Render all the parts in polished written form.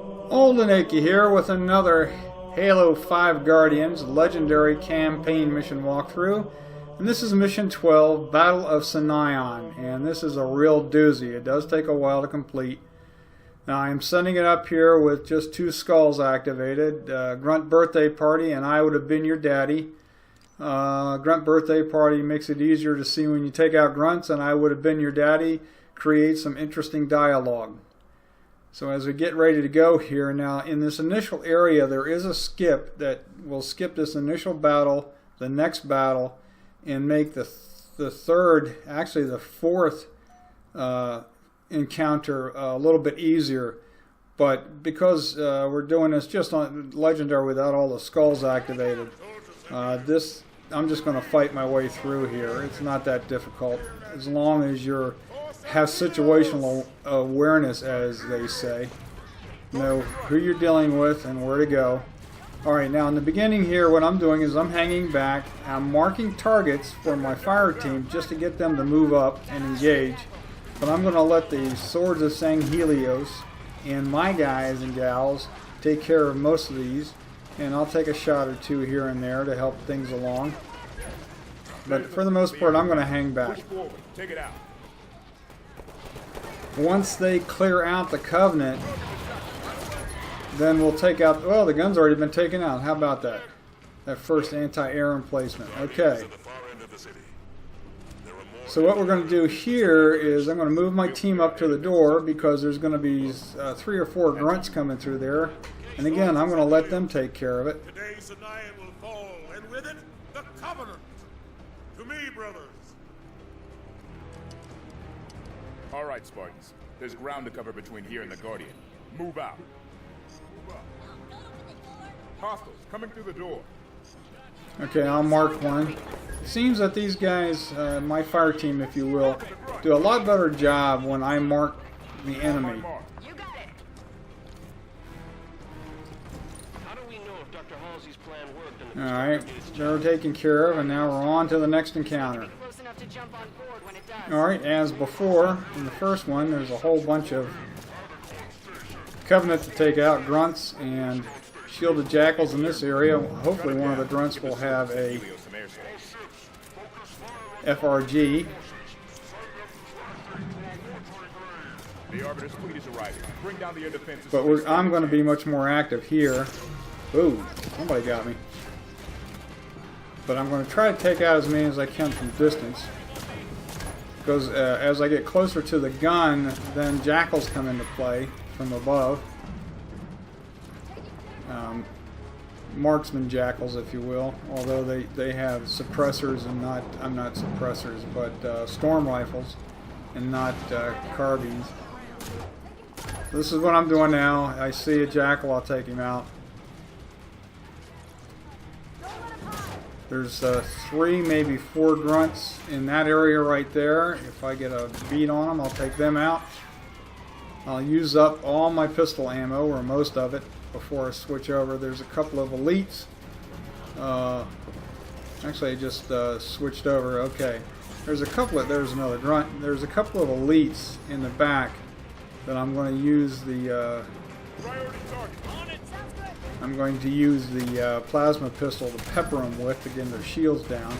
Oldenaki here with another Halo 5 Guardians Legendary Campaign Mission walkthrough. And this is Mission 12, Battle of Sunaion. And this is a real doozy. It does take a while to complete. Now I'm setting it up here with just 2 skulls activated. Grunt Birthday Party and I Would Have Been Your Daddy. Grunt Birthday Party makes it easier to see when you take out grunts, and I Would Have Been Your Daddy creates some interesting dialogue. So as we get ready to go here, now in this initial area there is a skip that will skip this initial battle, the next battle, and make the third, actually the fourth encounter a little bit easier. But because we're doing this just on Legendary without all the skulls activated, I'm just going to fight my way through here. It's not that difficult as long as you have situational awareness, as they say. Know who you're dealing with and where to go. Alright, now in the beginning here, what I'm doing is I'm hanging back. I'm marking targets for my fire team just to get them to move up and engage. But I'm going to let the Swords of Sanghelios and my guys and gals take care of most of these. And I'll take a shot or two here and there to help things along. But for the most part, I'm going to hang back. Take it out. Once they clear out the Covenant, then we'll take out... Well, the gun's already been taken out. How about that? That first anti-air emplacement. Okay. So what we're going to do here is I'm going to move my team up to the door because there's going to be 3 or 4 grunts coming through there. And again, I'm going to let them take care of it. Today Sunaion will fall, and with it, the Covenant. To me, brothers. All right, Spartans. There's ground to cover between here and the Guardian. Move out. Hostiles coming through the door. Okay, I'll mark one. It seems that these guys, my fire team, if you will, do a lot better job when I mark the enemy. Alright, they're taken care of, and now we're on to the next encounter. Alright, as before, in the first one, there's a whole bunch of Covenant to take out, grunts and shielded jackals in this area. Hopefully one of the grunts will have a FRG. But I'm going to be much more active here. Ooh, somebody got me. But I'm going to try to take out as many as I can from distance. Because as I get closer to the gun, then jackals come into play from above. Marksman jackals, if you will. Although they have suppressors and not suppressors, but storm rifles and not carbines. This is what I'm doing now. I see a jackal, I'll take him out. There's 3, maybe 4 grunts in that area right there. If I get a beat on them, I'll take them out. I'll use up all my pistol ammo, or most of it, before I switch over. There's a couple of elites. Actually, I just switched over. Okay. There's another grunt. There's a couple of elites in the back that I'm going to use the... I'm going to use the plasma pistol to pepper them with to get their shields down.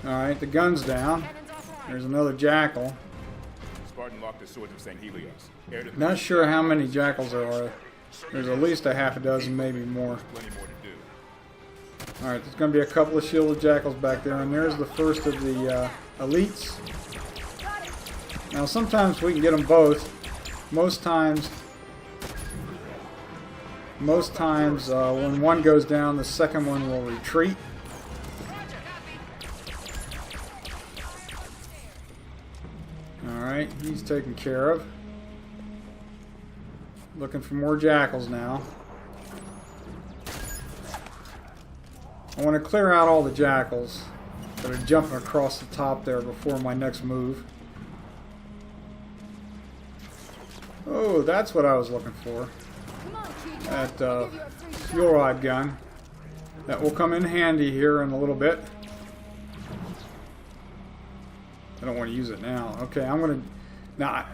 Alright, the gun's down. There's another jackal. Not sure how many jackals there are. There's at least a half a dozen, maybe more. Alright, there's going to be a couple of shielded jackals back there, and there's the first of the elites. Now sometimes we can get them both. Most times when one goes down, the second one will retreat. Alright, he's taken care of. Looking for more jackals now. I want to clear out all the jackals that are jumping across the top there before my next move. Oh, that's what I was looking for. That fuel rod gun. That will come in handy here in a little bit. I don't want to use it now. Okay, I'm going to... Now,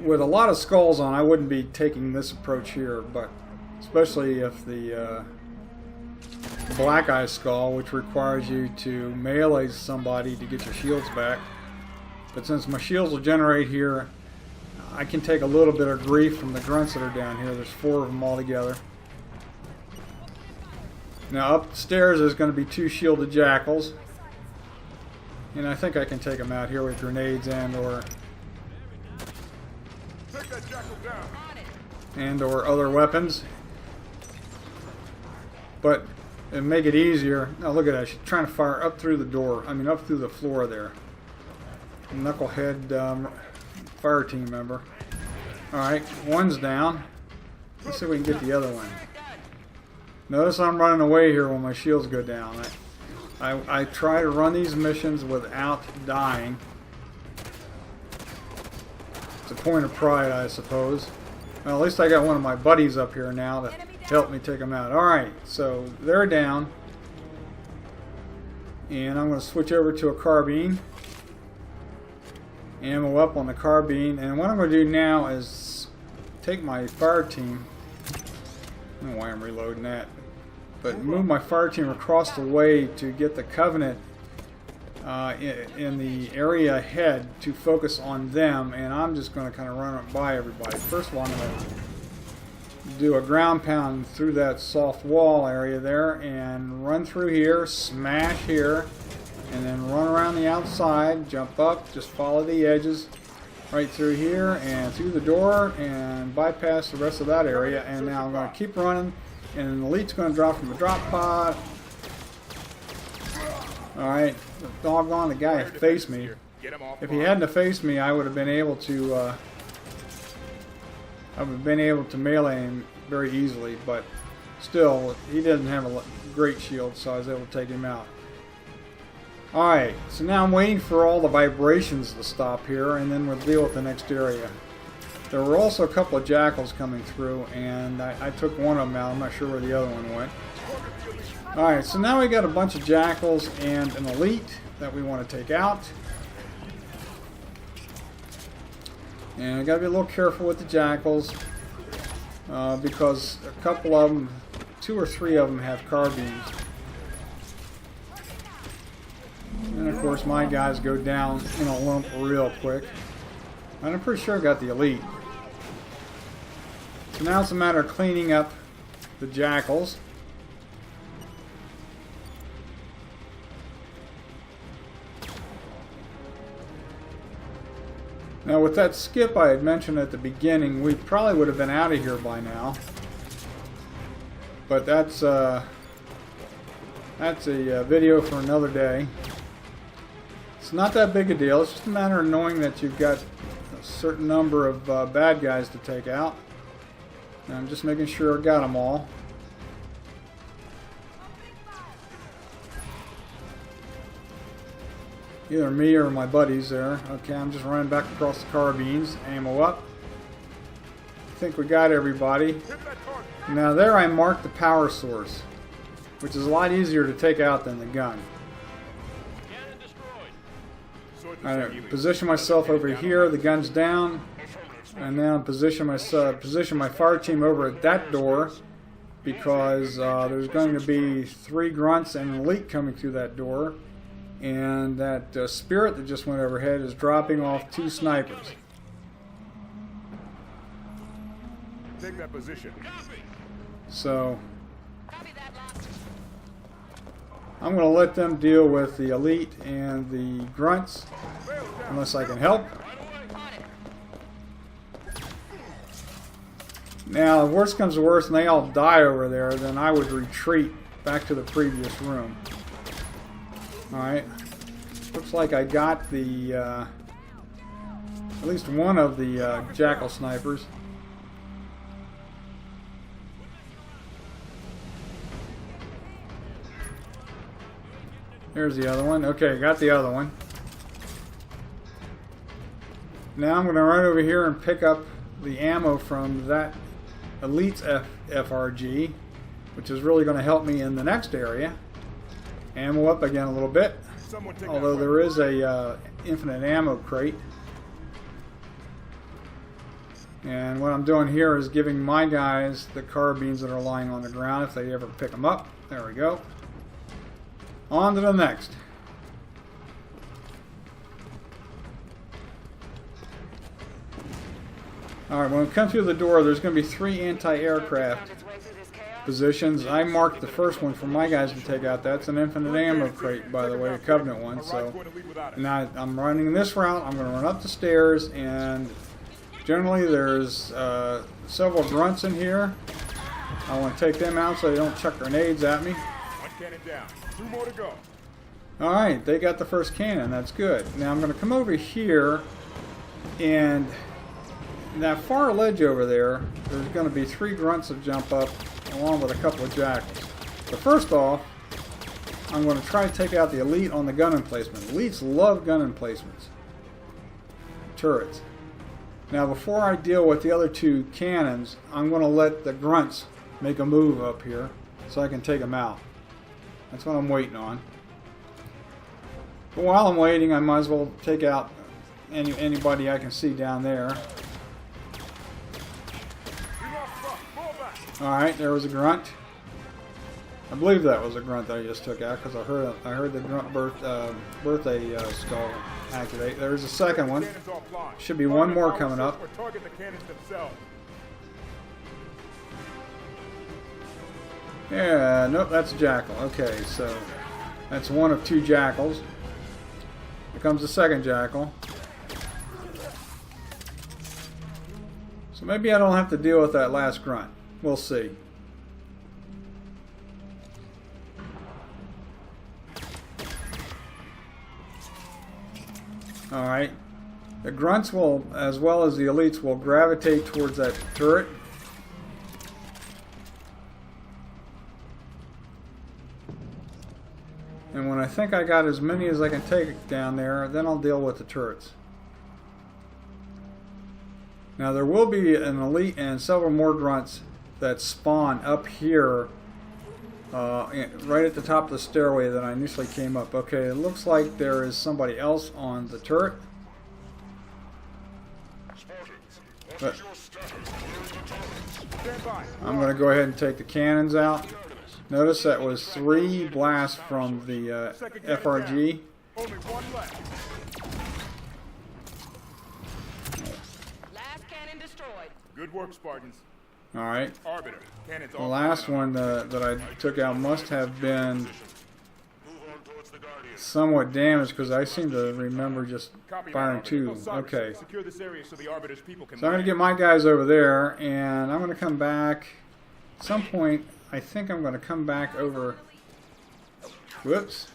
with a lot of skulls on, I wouldn't be taking this approach here, but especially if the Black Eye Skull, which requires you to melee somebody to get your shields back. But since my shields will generate here, I can take a little bit of grief from the grunts that are down here. There's 4 of them all together. Now upstairs there's going to be 2 shielded jackals. And I think I can take them out here with grenades and/or other weapons. But and make it easier. Now look at that. She's trying to fire up through the door. I mean, up through the floor there. Knucklehead fire team member. Alright, one's down. Let's see if we can get the other one. Notice I'm running away here when my shields go down. I try to run these missions without dying. It's a point of pride, I suppose. Well, at least I got one of my buddies up here now to help me take them out. Alright, so they're down. And I'm going to switch over to a carbine. Ammo up on the carbine. And what I'm going to do now is take my fire team. I don't know why I'm reloading that. But move my fire team across the way to get the Covenant in the area ahead to focus on them. And I'm just going to kind of run up by everybody. First of all, I'm going to do a ground pound through that soft wall area there and run through here, smash here, and then run around the outside, jump up, just follow the edges right through here and through the door and bypass the rest of that area. And now I'm going to keep running, and an elite's going to drop from a drop pod. Alright, doggone, the guy faced me. If he hadn't have faced me, I would have been able to melee him very easily, but still, he doesn't have a great shield, so I was able to take him out. Alright, so now I'm waiting for all the vibrations to stop here, and then we'll deal with the next area. There were also a couple of jackals coming through, and I took one of them out. I'm not sure where the other one went. Alright, so now we got a bunch of jackals and an elite that we want to take out. And I got to be a little careful with the jackals because a couple of them, 2 or 3 of them have carbines. And of course my guys go down in a lump real quick. And I'm pretty sure I got the elite. So now it's a matter of cleaning up the jackals. Now with that skip I had mentioned at the beginning, we probably would have been out of here by now. But that's a video for another day. It's not that big a deal. It's just a matter of knowing that you've got a certain number of bad guys to take out. And I'm just making sure I got them all. Either me or my buddies there. Okay, I'm just running back across the carbines. Ammo up. I think we got everybody. Now there I marked the power source, which is a lot easier to take out than the gun. I position myself over here, the gun's down, and now position my fire team over at that door because there's going to be 3 grunts and an elite coming through that door. And that spirit that just went overhead is dropping off 2 snipers. Take that position. So I'm going to let them deal with the elite and the grunts unless I can help. Now, if worst comes to worst and they all die over there, then I would retreat back to the previous room. Alright, looks like I got the, at least one of the jackal snipers. There's the other one. Okay, got the other one. Now I'm going to run over here and pick up the ammo from that Elite's FRG, which is really going to help me in the next area. Ammo up again a little bit, although there is a infinite ammo crate. And what I'm doing here is giving my guys the carbines that are lying on the ground if they ever pick them up. There we go. On to the next. Alright, when we come through the door, there's going to be 3 anti-aircraft positions. I marked the first one for my guys to take out. That's an infinite ammo crate, by the way, a Covenant one. So now I'm running this route. I'm going to run up the stairs, and generally there's several grunts in here. I want to take them out so they don't chuck grenades at me. One cannon down. 2 more to go. Alright, they got the first cannon. That's good. Now I'm going to come over here, and that far ledge over there, there's going to be 3 grunts that jump up along with a couple of jackals. But first off, I'm going to try to take out the elite on the gun emplacement. Elites love gun emplacements. Turrets. Now before I deal with the other 2 cannons, I'm going to let the grunts make a move up here so I can take them out. That's what I'm waiting on. But while I'm waiting, I might as well take out anybody I can see down there. Alright, there was a grunt. I believe that was a grunt that I just took out because I heard the grunt birthday skull activate. There's a second one. Should be one more coming up. Yeah, nope, that's a jackal. Okay, so that's one of 2 jackals. Here comes the second jackal. So maybe I don't have to deal with that last grunt. We'll see. Alright. The grunts will, as well as the elites, will gravitate towards that turret. And when I think I got as many as I can take down there, then I'll deal with the turrets. Now there will be an elite and several more grunts that spawn up here right at the top of the stairway that I initially came up. Okay, it looks like there is somebody else on the turret. But I'm going to go ahead and take the cannons out. Notice that was 3 blasts from the FRG. Only 1 left. Last cannon destroyed. Good work, Spartans. Alright. Arbiter, cannons The last one that I took out must have been somewhat damaged because I seem to remember just firing 2. Okay. Secure this area so the Arbiter's people can So I'm going to get my guys over there, and I'm going to come back at some point. I think I'm going to come back over. Whoops.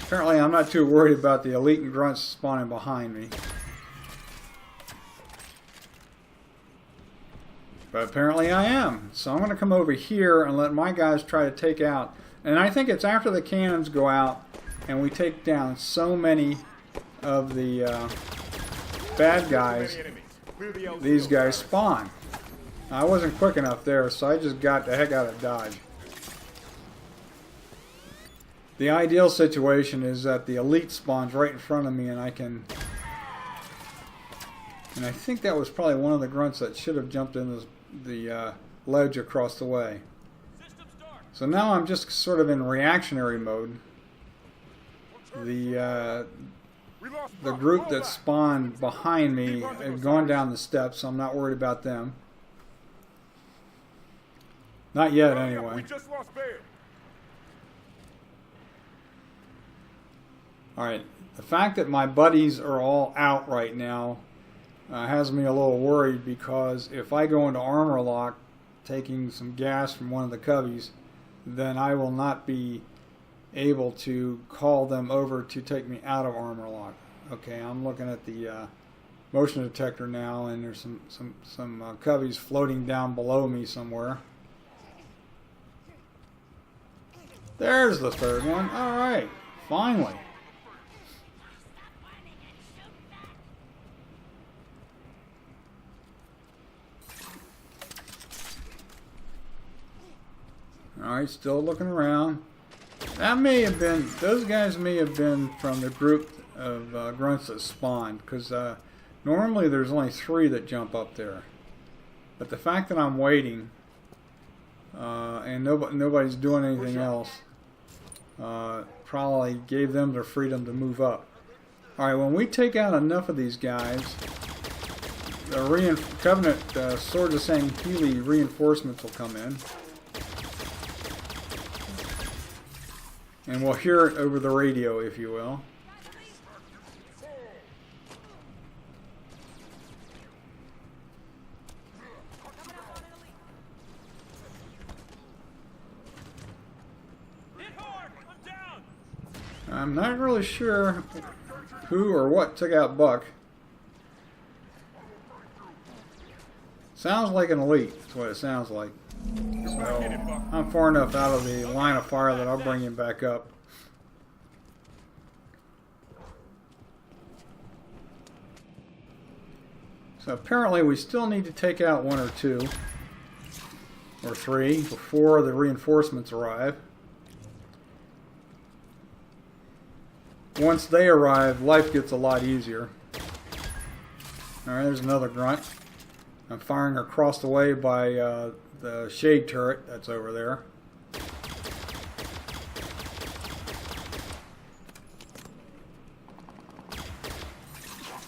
Apparently I'm not too worried about the elite and grunts spawning behind me. But apparently I am. So I'm going to come over here and let my guys try to take out. And I think it's after the cannons go out and we take down so many of the bad guys, these guys spawn. I wasn't quick enough there, so I just got the heck out of Dodge. The ideal situation is that the elite spawns right in front of me and I can... And I think that was probably one of the grunts that should have jumped in the ledge across the way. So now I'm just sort of in reactionary mode. The group that spawned behind me have gone down the steps, so I'm not worried about them. Not yet, anyway. We just lost Baird. Alright, the fact that my buddies are all out right now has me a little worried, because if I go into armor lock taking some gas from one of the cubbies, then I will not be able to call them over to take me out of armor lock. Okay, I'm looking at the motion detector now, and there's some cubbies floating down below me somewhere. There's the third one. Alright, finally. Alright, still looking around. That may have been, those guys may have been from the group of grunts that spawned, because Normally there's only 3 that jump up there. But the fact that I'm waiting and nobody's doing anything else probably gave them the freedom to move up. Alright, when we take out enough of these guys, the Covenant Swords of Sanhedrin reinforcements will come in. And we'll hear it over the radio, if you will. I'm not really sure who or what took out Buck. Sounds like an elite, that's what it sounds like. So I'm far enough out of the line of fire that I'll bring him back up. So apparently we still need to take out 1 or 2 or 3 before the reinforcements arrive. Once they arrive, life gets a lot easier. Alright, there's another grunt. I'm firing across the way by the shade turret that's over there.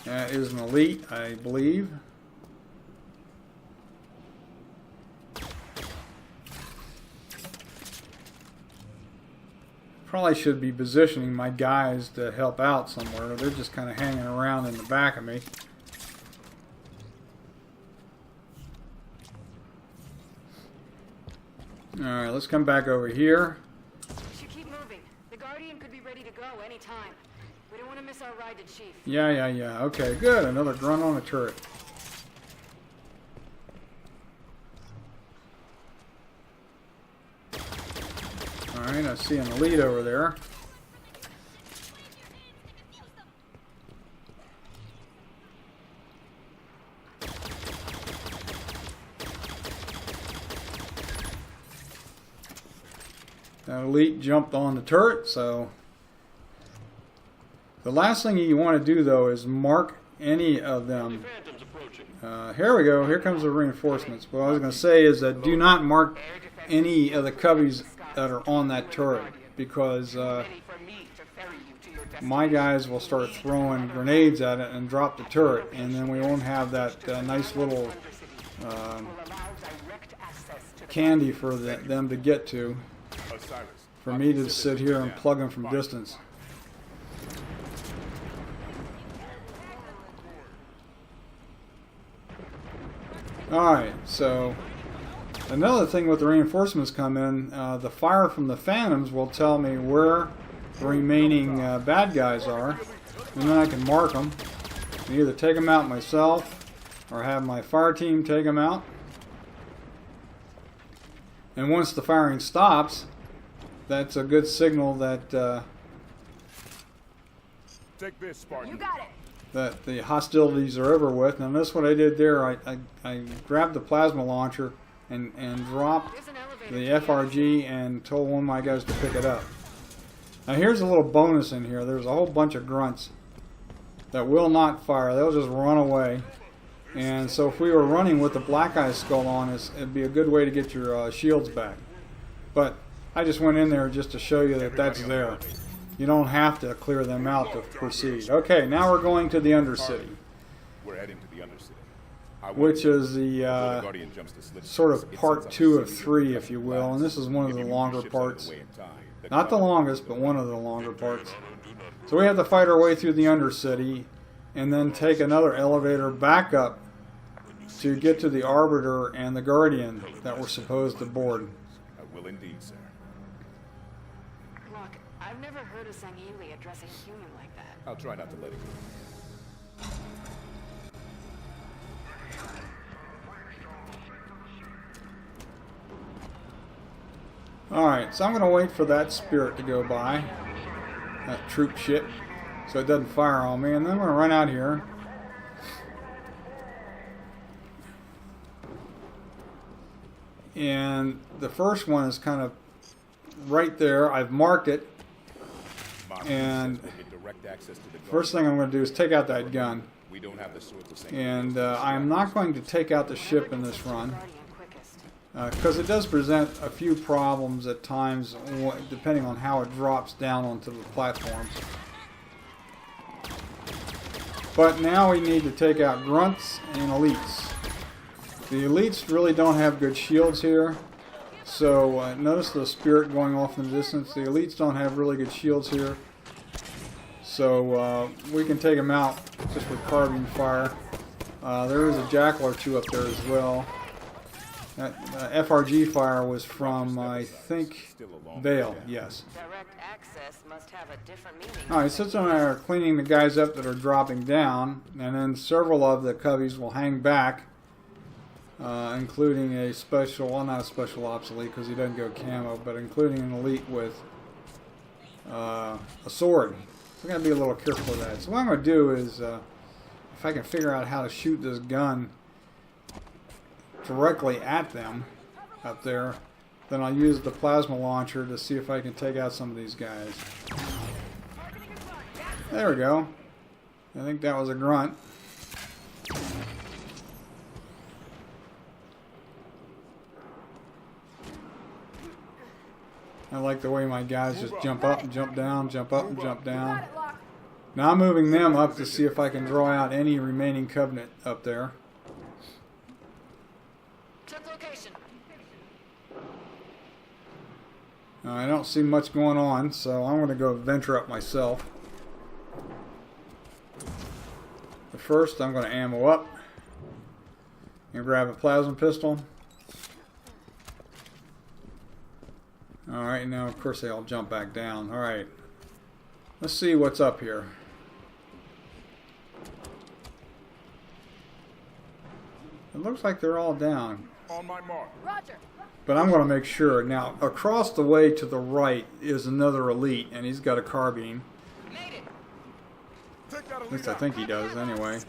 That is an elite, I believe. Probably should be positioning my guys to help out somewhere. They're just kind of hanging around in the back of me. Alright, let's come back over here. We should keep moving. The Guardian could be ready to go anytime. We don't want to miss our ride to Chief. Yeah. Okay, good. Another grunt on a turret. Alright, I see an elite over there. That elite jumped on the turret, so the last thing you want to do though is mark any of them. Here we go, here comes the reinforcements. What I was going to say is that do not mark any of the cubbies that are on that turret, because my guys will start throwing grenades at it and drop the turret, and then we won't have that nice little candy for them to get to, for me to sit here and plug them from distance. Alright, so another thing with the reinforcements come in, the fire from the Phantoms will tell me where the remaining bad guys are, and then I can mark them. I can either take them out myself or have my fire team take them out. And once the firing stops, that's a good signal that Take this, Spartan. You got it. that the hostilities are over with. And that's what I did there. I grabbed the plasma launcher and dropped the FRG and told one of my guys to pick it up. Now here's a little bonus in here. There's a whole bunch of grunts that will not fire. They'll just run away. And so if we were running with the Black Eye skull on us, it'd be a good way to get your shields back. But I just went in there just to show you that that's there. You don't have to clear them out to proceed. Okay, now we're going to the Undercity, We're heading to the Undercity, which is the sort of part 2 of 3, if you will. And this is one of the longer parts. Not the longest, but one of the longer parts. So we have to fight our way through the Undercity and then take another elevator back up to get to the Arbiter and the Guardian that we're supposed to board. I will indeed, sir. Look, I've never heard of Sanhedrin addressing a human like that. I'll try not to let it go. Alright, so I'm going to wait for that spirit to go by, that troop ship, so it doesn't fire on me, and then I'm going to run out here. And the first one is kind of right there. I've marked it, and first thing I'm going to do is take out that gun. We don't have the sort of thing. And I'm not going to take out the ship in this run, because it does present a few problems at times, depending on how it drops down onto the platforms. But now we need to take out grunts and elites. The elites really don't have good shields here. So notice the spirit going off in the distance. The elites don't have really good shields here. So we can take them out just with carbine fire. There is a jackal or two up there as well. That FRG fire was from, I think, Vale, yes. Direct access must have a different meaning. Alright, since I are cleaning the guys up that are dropping down, and then several of the cubbies will hang back, including a special, well, not a special ops elite because he doesn't go camo, but including an elite with a sword. So I'm going to be a little careful with that. So what I'm going to do is, if I can figure out how to shoot this gun directly at them up there, then I'll use the plasma launcher to see if I can take out some of these guys. There we go. I think that was a grunt. I like the way my guys just jump up and jump down, jump up and jump down. Now I'm moving them up to see if I can draw out any remaining Covenant up there. I don't see much going on, so I'm going to go venture up myself. But first, I'm going to ammo up and grab a plasma pistol. Alright, now of course they all jump back down. Alright, let's see what's up here. It looks like they're all down. On my mark. Roger. But I'm going to make sure. Now, across the way to the right is another elite, and he's got a carbine. Made it. At least I think he does, anyway.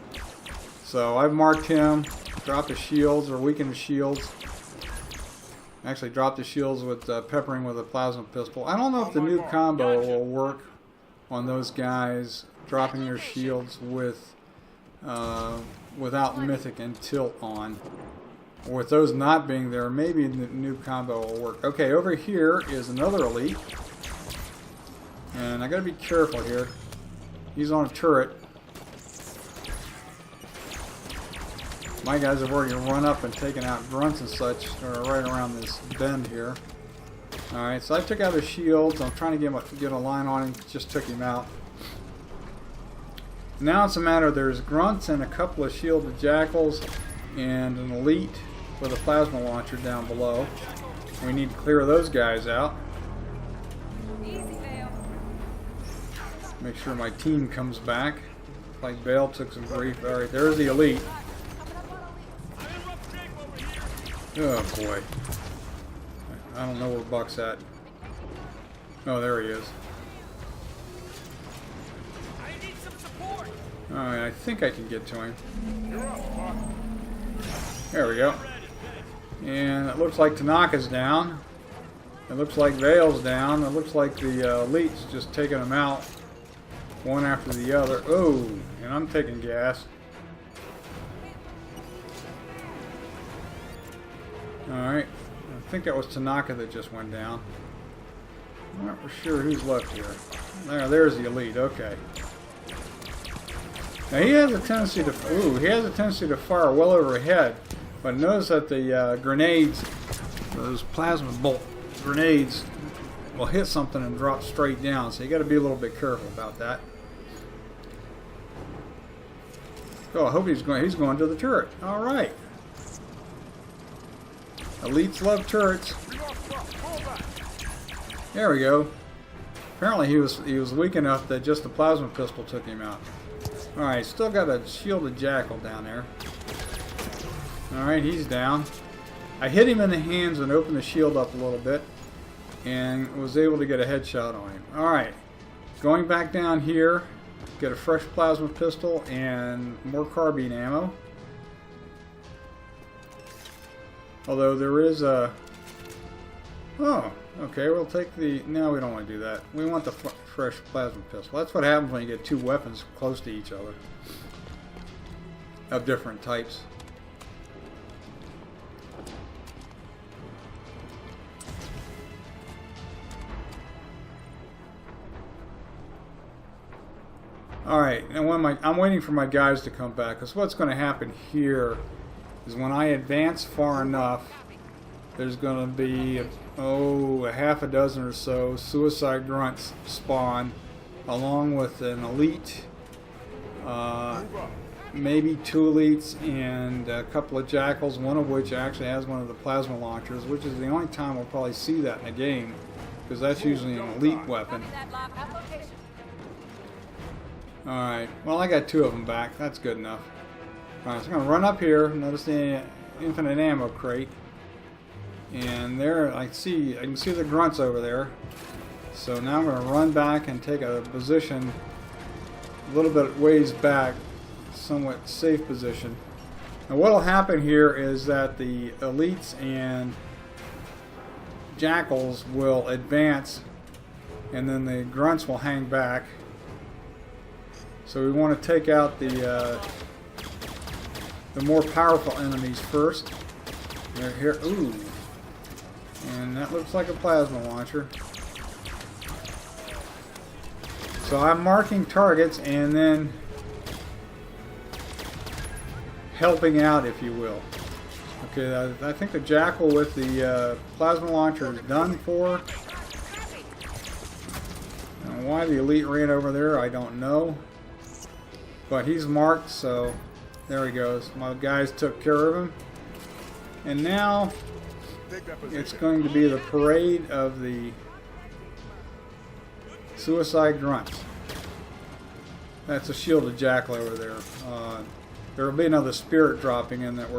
So I've marked him, dropped his shields, or weakened his shields. Actually, dropped his shields with peppering with a plasma pistol. I don't know if the new combo will work on those guys, dropping their shields with without mythic and tilt on. Or with those not being there, maybe the new combo will work. Okay, over here is another elite. And I gotta be careful here. He's on a turret. My guys have already run up and taken out grunts and such right around this bend here. Alright, so I took out his shields. I'm trying to get a line on him. Just took him out. Now it's a matter of there's grunts and a couple of shielded jackals and an elite with a plasma launcher down below. We need to clear those guys out. Make sure my team comes back. Like Bale took some grief. Alright, there's the elite. Oh boy. I don't know where Buck's at. Oh, there he is. Alright, I think I can get to him. There we go. And it looks like Tanaka's down. It looks like Vale's down. It looks like the elite's just taking them out one after the other. Oh, and I'm taking gas. Alright. I think that was Tanaka that just went down. I'm not sure who's left here. There's the elite. Okay. Now he has a tendency to fire well overhead, but notice that the grenades, those plasma bolt grenades, will hit something and drop straight down. So you got to be a little bit careful about that. Oh, I hope he's going to the turret. All right. Elites love turrets. There we go. Apparently he was weak enough that just the plasma pistol took him out. Alright, still got a shielded jackal down there. Alright, he's down. I hit him in the hands and opened the shield up a little bit and was able to get a headshot on him. Alright, going back down here, get a fresh plasma pistol and more carbine ammo. Although there is a... Oh, okay, we'll take the... No, we don't want to do that. We want the fresh plasma pistol. That's what happens when you get two weapons close to each other. of different types. Alright, and I'm waiting for my guys to come back, because what's going to happen here is when I advance far enough, there's going to be, a half a dozen or so suicide grunts spawn, along with an elite, maybe 2 elites, and a couple of jackals, one of which actually has one of the plasma launchers, which is the only time we'll probably see that in a game, because that's usually an elite weapon. Alright, well I got 2 of them back, that's good enough. Alright, so I'm going to run up here, notice the infinite ammo crate. And there, I can see the grunts over there. So now I'm going to run back and take a position a little bit ways back, somewhat safe position. And what will happen here is that the elites and jackals will advance, and then the grunts will hang back. So we want to take out the more powerful enemies first. They're here. Ooh. And that looks like a plasma launcher. So I'm marking targets and then helping out, if you will. Okay, I think the jackal with the plasma launcher is done for. And why the elite ran over there, I don't know. But he's marked, so there he goes. My guys took care of him. And now it's going to be the parade of the suicide grunts. That's a shielded jackal over there. There will be another spirit dropping in that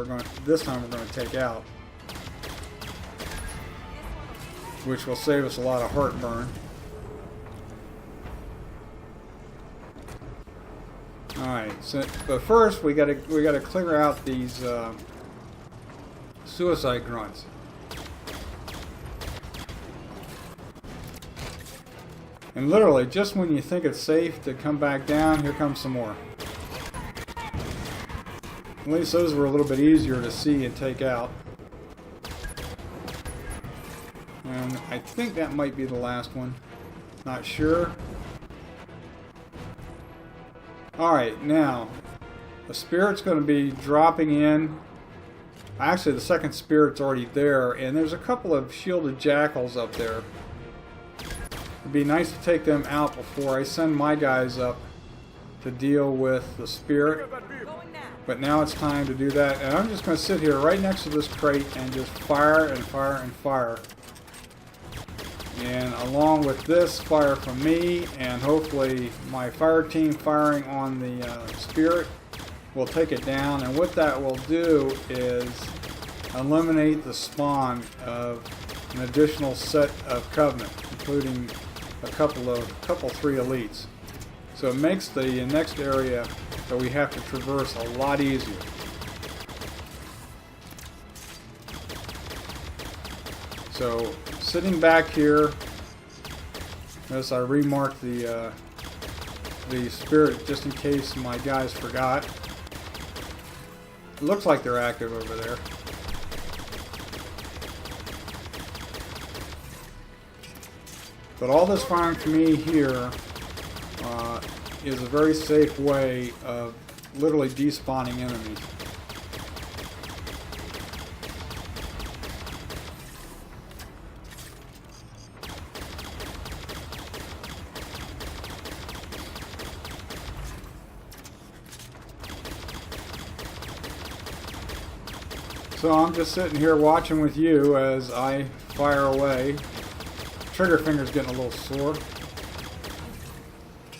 this time we're going to take out, which will save us a lot of heartburn. Alright, so but first we gotta clear out these suicide grunts. And literally, just when you think it's safe to come back down, here comes some more. At least those were a little bit easier to see and take out. And I think that might be the last one. Not sure. Alright, now, the spirit's going to be dropping in. Actually, the second spirit's already there, and there's a couple of shielded jackals up there. It'd be nice to take them out before I send my guys up to deal with the spirit. But now it's time to do that, and I'm just going to sit here right next to this crate and just fire and fire and fire. And along with this, fire from me, and hopefully my fire team firing on the spirit will take it down. And what that will do is eliminate the spawn of an additional set of Covenant, including a couple 3 elites. So it makes the next area that we have to traverse a lot easier. So sitting back here, notice I remarked the spirit just in case my guys forgot. It looks like they're active over there. But all this firing to me here is a very safe way of literally despawning enemies. So I'm just sitting here watching with you as I fire away. Trigger finger's getting a little sore,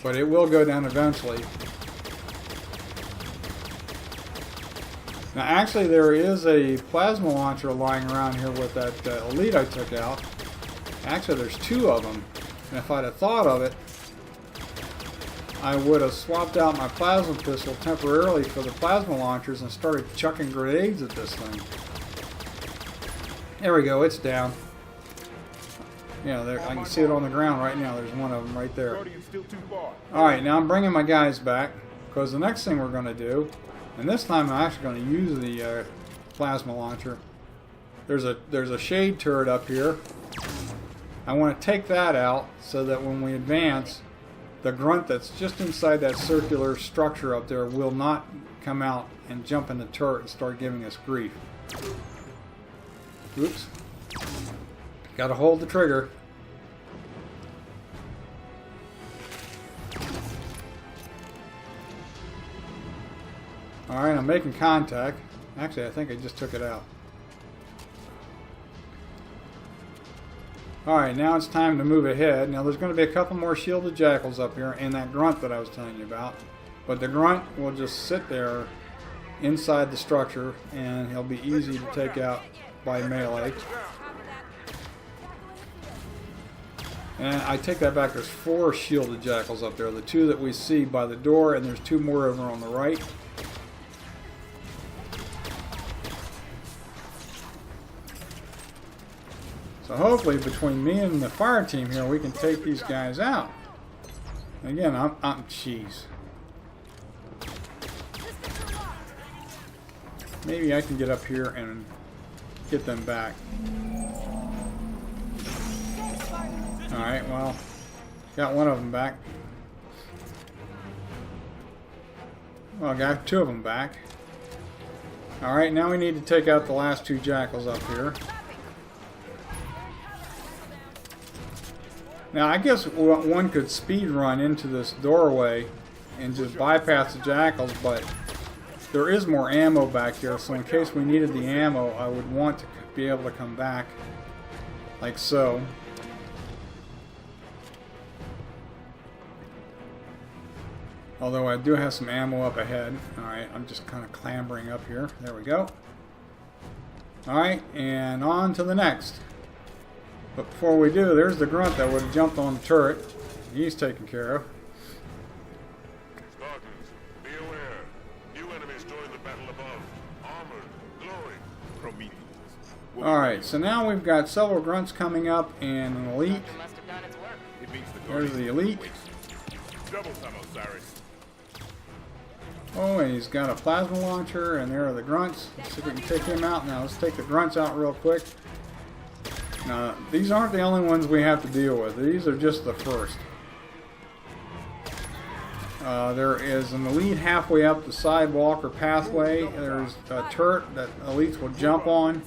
but it will go down eventually. Now actually there is a plasma launcher lying around here with that elite I took out. Actually there's 2 of them, and if I'd have thought of it, I would have swapped out my plasma pistol temporarily for the plasma launchers and started chucking grenades at this thing. There we go, it's down. Yeah, there, I can see it on the ground right now. There's one of them right there. Alright, now I'm bringing my guys back, because the next thing we're going to do And this time I'm actually going to use the plasma launcher. There's a shade turret up here. I want to take that out so that when we advance, the grunt that's just inside that circular structure up there will not come out and jump in the turret and start giving us grief. Oops. Gotta hold the trigger. Alright, I'm making contact. Actually, I think I just took it out. Alright, now it's time to move ahead. Now there's going to be a couple more shielded jackals up here and that grunt that I was telling you about. But the grunt will just sit there inside the structure and he'll be easy to take out by melee. And I take that back, there's 4 shielded jackals up there. The 2 that we see by the door, and there's 2 more over on the right. So hopefully between me and the fire team here, we can take these guys out. Again, I'm cheese. Maybe I can get up here and get them back. Alright, well, got one of them back. Well, I got 2 of them back. Alright, now we need to take out the last 2 jackals up here. Now, I guess one could speed run into this doorway and just bypass the jackals, but there is more ammo back here, so in case we needed the ammo, I would want to be able to come back like so. Although I do have some ammo up ahead. Alright, I'm just kind of clambering up here. There we go. Alright, and on to the next. But before we do, there's the grunt that would have jumped on the turret. He's taken care of. Spartans, be aware. New enemies join the battle above. Armored, glowing. Prometheus. Alright, so now we've got several grunts coming up and an elite. Must have done its work. It beats the There's the elite. double time, Osiris. Oh, and he's got a plasma launcher, and there are the grunts. Let's see if we can take him out. Now, let's take the grunts out real quick. Now, these aren't the only ones we have to deal with. These are just the first. There is an elite halfway up the sidewalk or pathway. There's a turret that elites will jump on.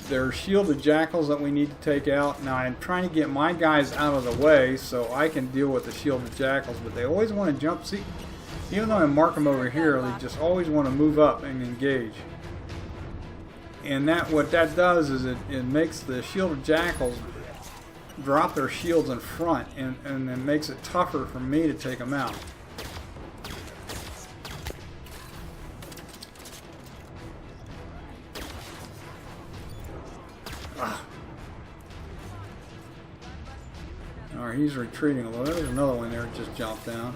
There are shielded jackals that we need to take out. Now, I'm trying to get my guys out of the way so I can deal with the shielded jackals, but they always want to jump. See, even though I mark them over here, they just always want to move up and engage. And what that does is it makes the shielded jackals drop their shields in front, and it makes it tougher for me to take them out. Alright, he's retreating a little. There's another one there that just jumped down.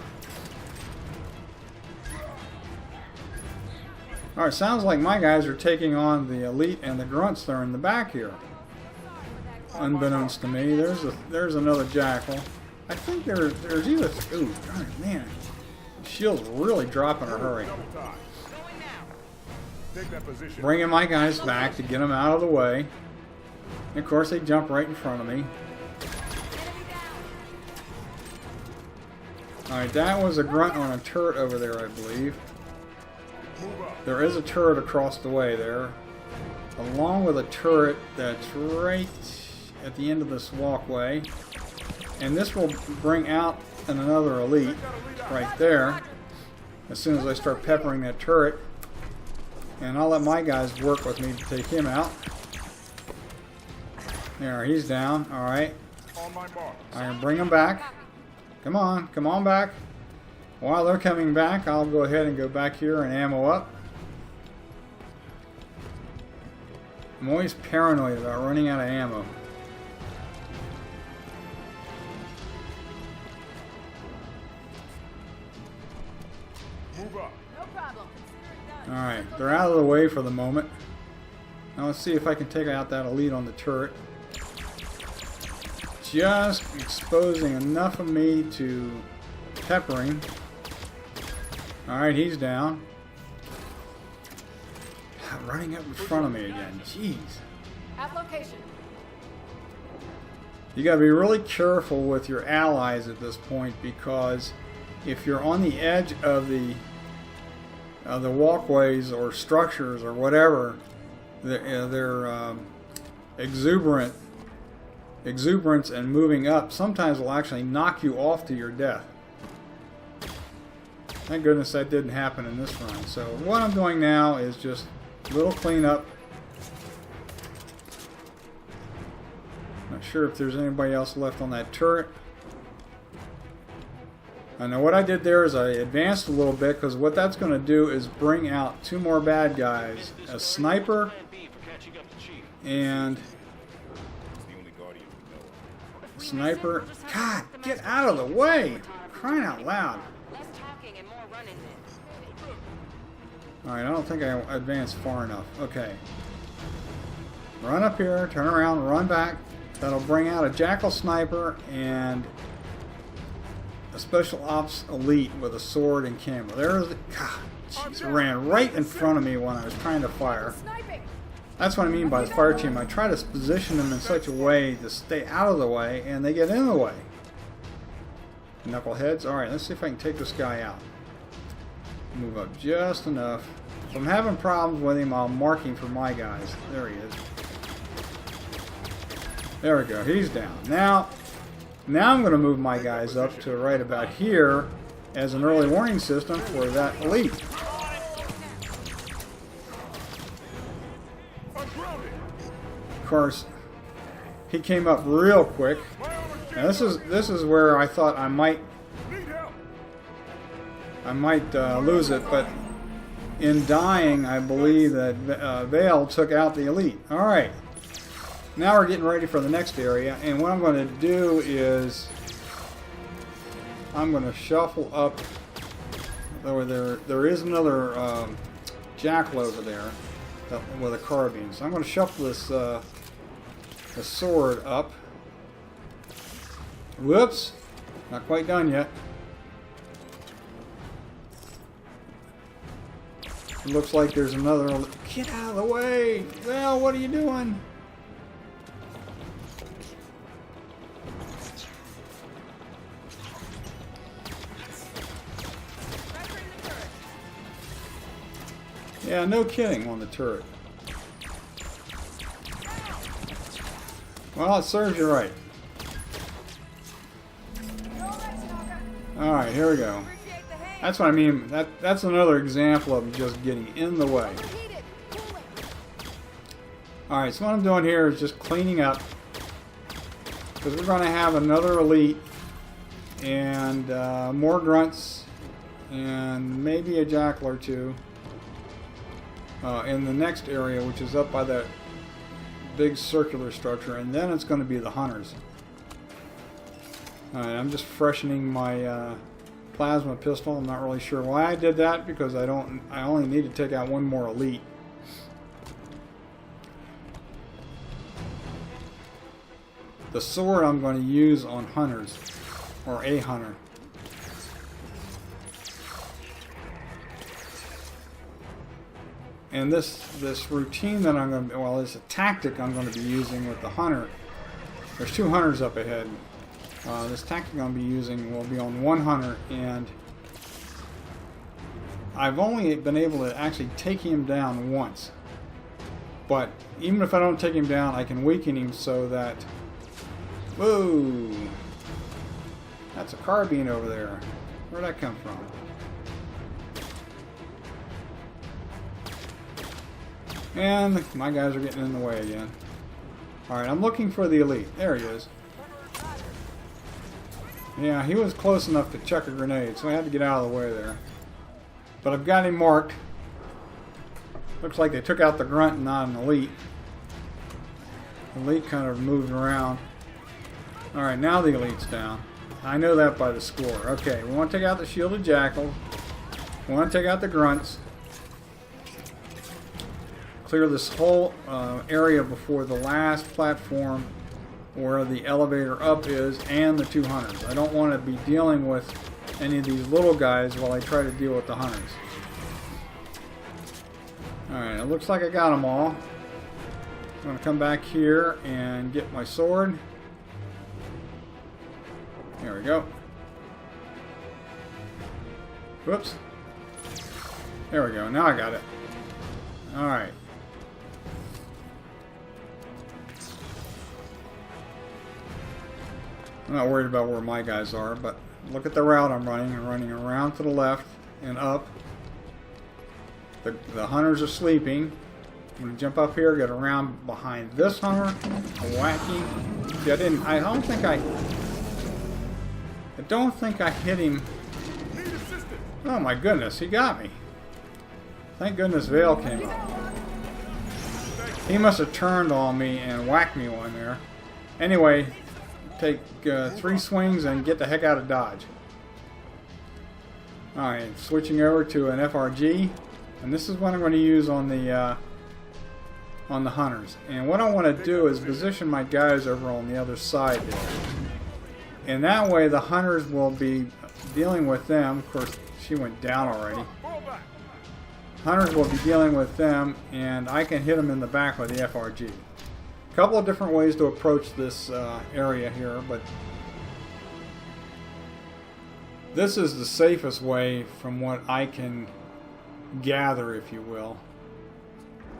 Alright, sounds like my guys are taking on the elite and the grunts that are in the back here. Unbeknownst to me, there's another jackal. I think there's either. Ooh, God, man, the shield's really dropping in a hurry. Take that position. Bringing my guys back to get them out of the way. And of course, they jump right in front of me. Alright, that was a grunt on a turret over there, I believe. There is a turret across the way there, along with a turret that's right at the end of this walkway. And this will bring out another elite right there as soon as I start peppering that turret. And I'll let my guys work with me to take him out. There, he's down. Alright. I can bring him back. Come on back. While they're coming back, I'll go ahead and go back here and ammo up. I'm always paranoid about running out of ammo. Move up. No problem. Alright, they're out of the way for the moment. Now let's see if I can take out that elite on the turret. Just exposing enough of me to pepper him. Alright, he's down. Running up in front of me again. Jeez. At location. You gotta be really careful with your allies at this point, because if you're on the edge of the walkways or structures or whatever, they're exuberance and moving up sometimes will actually knock you off to your death. Thank goodness that didn't happen in this run. So what I'm doing now is just a little cleanup. Not sure if there's anybody else left on that turret. I know what I did there is I advanced a little bit, because what that's going to do is bring out 2 more bad guys. A sniper and... Sniper. God, get out of the way! Crying out loud. Alright, I don't think I advanced far enough. Okay. Run up here, turn around, run back. That'll bring out a Jackal Sniper and a Special Ops Elite with a sword and camo. There's the... God, jeez, ran right in front of me when I was trying to fire. That's what I mean by the fire team. I try to position them in such a way to stay out of the way, and they get in the way. Knuckleheads. Alright, let's see if I can take this guy out. Move up just enough. If I'm having problems with him, I'm marking for my guys. There he is. There we go. He's down. Now I'm going to move my guys up to right about here as an early warning system for that elite. Of course, he came up real quick. Now this is where I thought I might lose it, but in dying, I believe that Vale took out the elite. All right, now we're getting ready for the next area, and what I'm going to do is I'm going to shuffle up. There is another jackal over there with a carbine, so I'm going to shuffle this the sword up. Whoops, not quite done yet. It looks like there's another... Get out of the way! Well, what are you doing? Yeah, no kidding on the turret. Well, it serves you right. Alright, here we go. That's what I mean. That's another example of just getting in the way. Alright, so what I'm doing here is just cleaning up, because we're going to have another elite and more grunts and maybe a jackal or two in the next area, which is up by that big circular structure, and then it's going to be the hunters. Alright, I'm just freshening my plasma pistol. I'm not really sure why I did that, because I only need to take out one more elite. The sword I'm going to use on hunters, or a hunter. And this routine that I'm going to, well, it's a tactic I'm going to be using with the hunter. There's 2 hunters up ahead. This tactic I'm going to be using will be on one hunter, and I've only been able to actually take him down once. But even if I don't take him down, I can weaken him so that... Whoa! That's a carbine over there. Where'd that come from? And my guys are getting in the way again. Alright, I'm looking for the elite. There he is. Yeah, he was close enough to chuck a grenade, so I had to get out of the way there. But I've got him marked. Looks like they took out the grunt and not an elite. The elite kind of moved around. Alright, now the elite's down. I know that by the score. Okay, we want to take out the shielded jackals. We want to take out the grunts. Clear this whole area before the last platform where the elevator up is, and the 2 hunters. I don't want to be dealing with any of these little guys while I try to deal with the hunters. Alright, it looks like I got them all. I'm going to come back here and get my sword. There we go. Whoops. There we go. Now I got it. Alright. I'm not worried about where my guys are, but look at the route I'm running. I'm running around to the left and up. The hunters are sleeping. I'm going to jump up here, get around behind this hunter. Wacky. I don't think I hit him. Oh my goodness, he got me. Thank goodness Vale came up. He must have turned on me and whacked me one there. Anyway, take 3 swings and get the heck out of Dodge. Alright, switching over to an FRG. And this is what I'm going to use on the hunters. And what I want to do is position my guys over on the other side there. And that way the hunters will be dealing with them. Of course, she went down already. Hunters will be dealing with them, and I can hit them in the back with the FRG. A couple of different ways to approach this area here, but this is the safest way from what I can gather, if you will.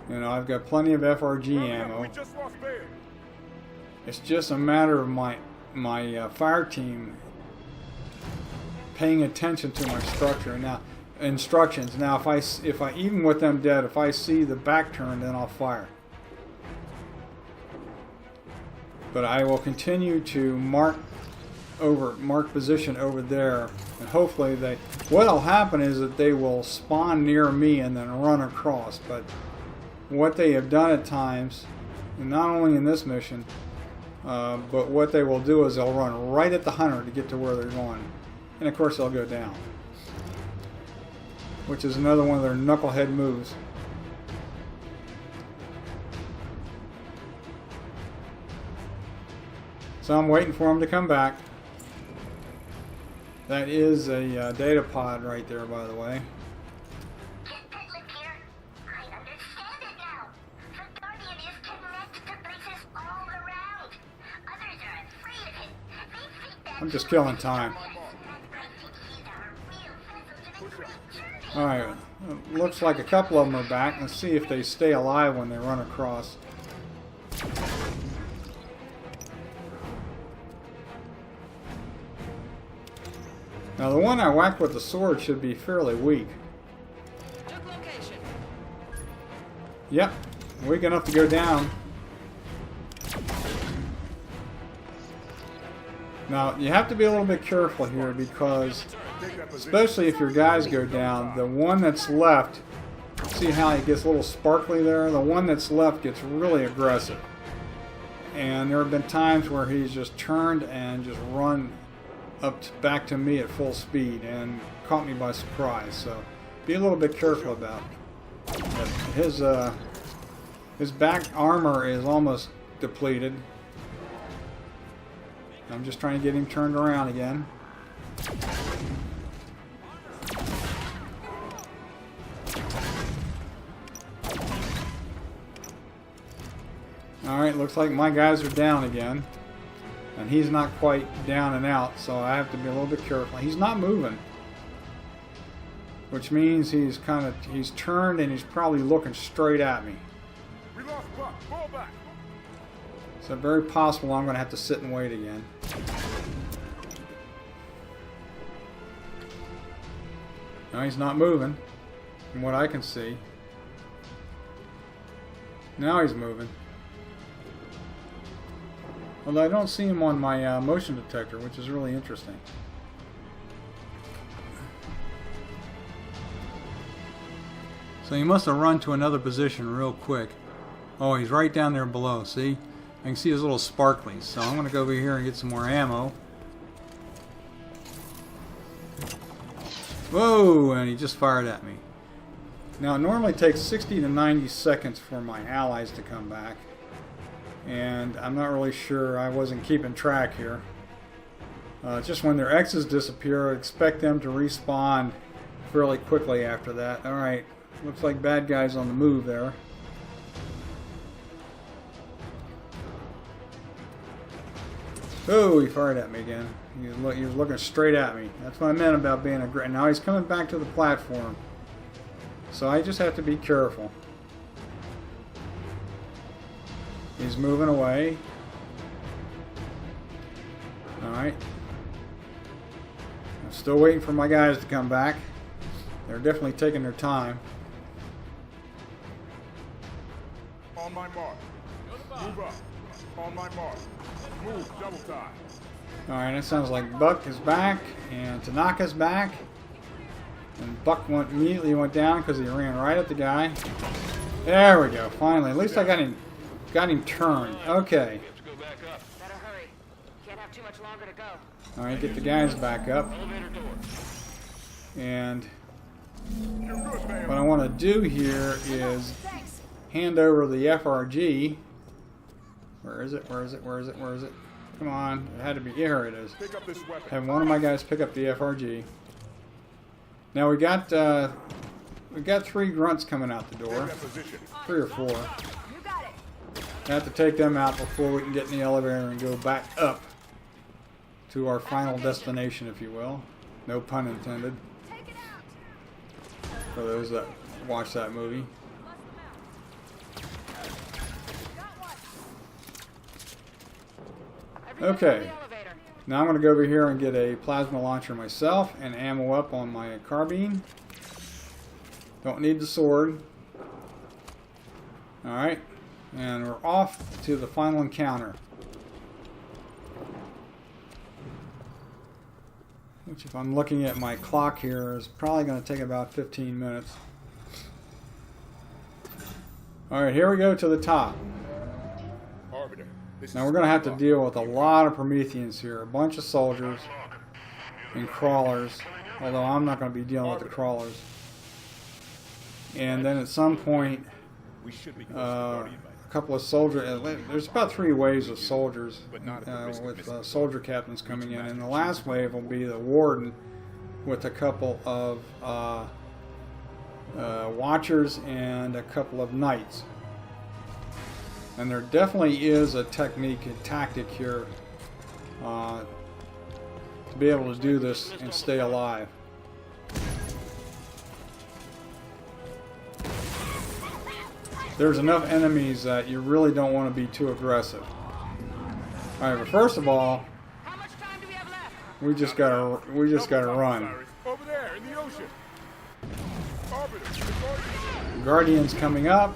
You know, I've got plenty of FRG ammo. It's just a matter of my fire team paying attention to my instructions. Now, if I even with them dead, if I see the back turn, then I'll fire. But I will continue to mark position over there, and hopefully what'll happen is that they will spawn near me and then run across. But what they have done at times, and not only in this mission, but what they will do is they'll run right at the hunter to get to where they're going, and of course they'll go down, which is another one of their knucklehead moves. So I'm waiting for them to come back. That is a data pod right there, by the way. I'm just killing time. Alright, looks like a couple of them are back. Let's see if they stay alive when they run across. Now the one I whacked with the sword should be fairly weak. Yep, weak enough to go down. Now you have to be a little bit careful here, because especially if your guys go down, the one that's left, see how it gets a little sparkly there? The one that's left gets really aggressive. And there have been times where he's just turned and just run back to me at full speed and caught me by surprise. So be a little bit careful about it. His back armor is almost depleted. I'm just trying to get him turned around again. Alright, looks like my guys are down again. And he's not quite down and out, so I have to be a little bit careful. He's not moving, which means he's turned and he's probably looking straight at me. So very possible I'm going to have to sit and wait again. No, he's not moving, from what I can see. Now he's moving. Although I don't see him on my motion detector, which is really interesting. So he must have run to another position real quick. Oh, he's right down there below, see? I can see his little sparklies. So I'm going to go over here and get some more ammo. Whoa! And he just fired at me. Now it normally takes 60 to 90 seconds for my allies to come back. And I'm not really sure, I wasn't keeping track here. Just when their X's disappear, expect them to respawn fairly quickly after that. Alright, looks like bad guys on the move there. Oh, he fired at me again. He was looking straight at me. That's what I meant about being aggressive. Now he's coming back to the platform. So I just have to be careful. He's moving away. Alright. I'm still waiting for my guys to come back. They're definitely taking their time. On my mark. Move up. On my mark. Move, double time. Alright, that sounds like Buck is back and Tanaka's back. And Buck immediately went down because he ran right at the guy. There we go, finally. At least I got him turned. Okay. Better hurry. Can't have too much longer to go. Alright, get the guys back up. And what I want to do here is hand over the FRG. Where is it? Where is it? Where is it? Where is it? Come on. It had to be. Here it is. Pick up this weapon. Have one of my guys pick up the FRG. Now we got 3 grunts coming out the door. 3 or 4. I have to take them out before we can get in the elevator and go back up to our final destination, if you will. No pun intended. For those that watch that movie. Okay. Now I'm going to go over here and get a plasma launcher myself and ammo up on my carbine. Don't need the sword. Alright. And we're off to the final encounter. Which, if I'm looking at my clock here, is probably going to take about 15 minutes. Alright, here we go to the top. Arbiter. Now we're going to have to deal with a lot of Prometheans here. A bunch of soldiers and crawlers. Although I'm not going to be dealing with the crawlers. And then at some point, a couple of soldiers. There's about 3 waves of soldiers with soldier captains coming in. And the last wave will be the warden with a couple of watchers and a couple of knights. And there definitely is a technique and tactic here to be able to do this and stay alive. There's enough enemies that you really don't want to be too aggressive. Alright, but first of all, How much time do we have left? we just gotta run. Over there in the ocean. Arbiter. The Guardians coming up.